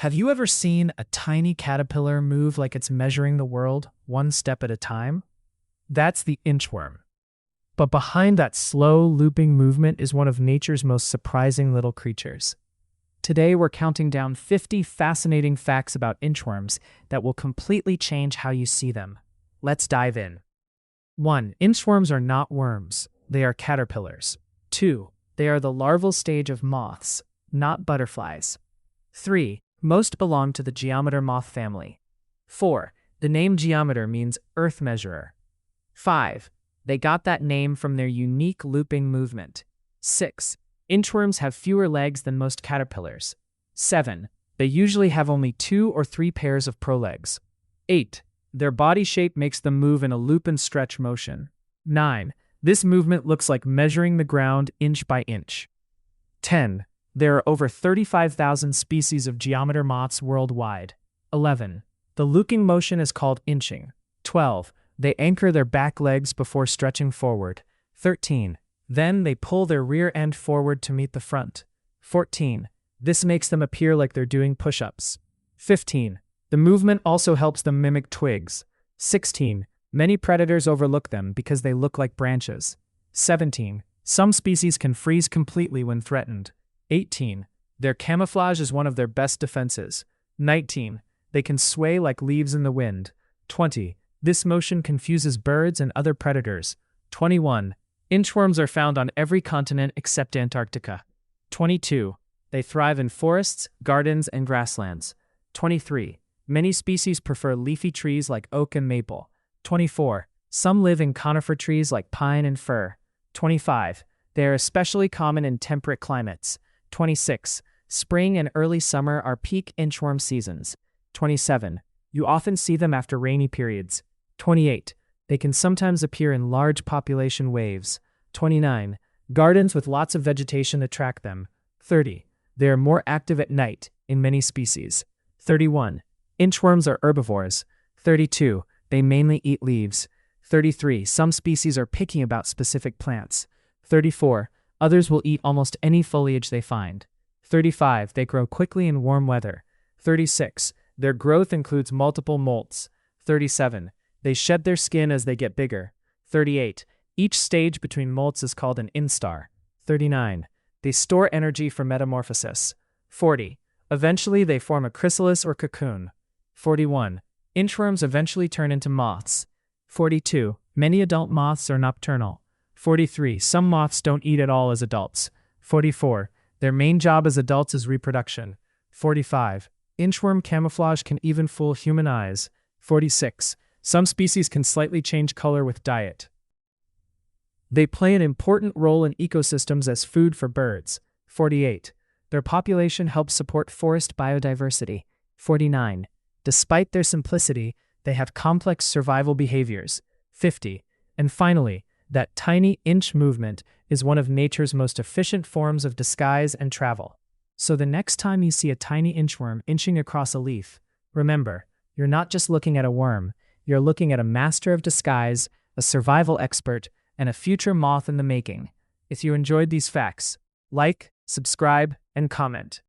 Have you ever seen a tiny caterpillar move like it's measuring the world one step at a time? That's the inchworm. But behind that slow, looping movement is one of nature's most surprising little creatures. Today, we're counting down 50 fascinating facts about inchworms that will completely change how you see them. Let's dive in. 1. Inchworms are not worms. They are caterpillars. 2. They are the larval stage of moths, not butterflies. 3. Most belong to the geometer moth family. 4. The name geometer means earth measurer. 5. They got that name from their unique looping movement. 6. Inchworms have fewer legs than most caterpillars. 7. They usually have only 2 or 3 pairs of prolegs. 8. Their body shape makes them move in a loop and stretch motion. 9. This movement looks like measuring the ground inch by inch. 10. There are over 35,000 species of geometer moths worldwide. 11. The looping motion is called inching. 12. They anchor their back legs before stretching forward. 13. Then they pull their rear end forward to meet the front. 14. This makes them appear like they're doing push-ups. 15. The movement also helps them mimic twigs. 16. Many predators overlook them because they look like branches. 17. Some species can freeze completely when threatened. 18. Their camouflage is one of their best defenses. 19. They can sway like leaves in the wind. 20. This motion confuses birds and other predators. 21. Inchworms are found on every continent except Antarctica. 22. They thrive in forests, gardens, and grasslands. 23. Many species prefer leafy trees like oak and maple. 24. Some live in conifer trees like pine and fir. 25. They are especially common in temperate climates. 26. Spring and early summer are peak inchworm seasons. 27. You often see them after rainy periods. 28. They can sometimes appear in large population waves. 29. Gardens with lots of vegetation attract them. 30. They are more active at night in many species. 31. Inchworms are herbivores. 32. They mainly eat leaves. 33. Some species are picky about specific plants. 34. Others will eat almost any foliage they find. 35. They grow quickly in warm weather. 36. Their growth includes multiple molts. 37. They shed their skin as they get bigger. 38. Each stage between molts is called an instar. 39. They store energy for metamorphosis. 40. Eventually they form a chrysalis or cocoon. 41. Inchworms eventually turn into moths. 42. Many adult moths are nocturnal. 43. Some moths don't eat at all as adults. 44. Their main job as adults is reproduction. 45. Inchworm camouflage can even fool human eyes. 46. Some species can slightly change color with diet. They play an important role in ecosystems as food for birds. 48. Their population helps support forest biodiversity. 49. Despite their simplicity, they have complex survival behaviors. 50. And finally, that tiny inch movement is one of nature's most efficient forms of disguise and travel. So the next time you see a tiny inchworm inching across a leaf, remember, you're not just looking at a worm, you're looking at a master of disguise, a survival expert, and a future moth in the making. If you enjoyed these facts, like, subscribe, and comment.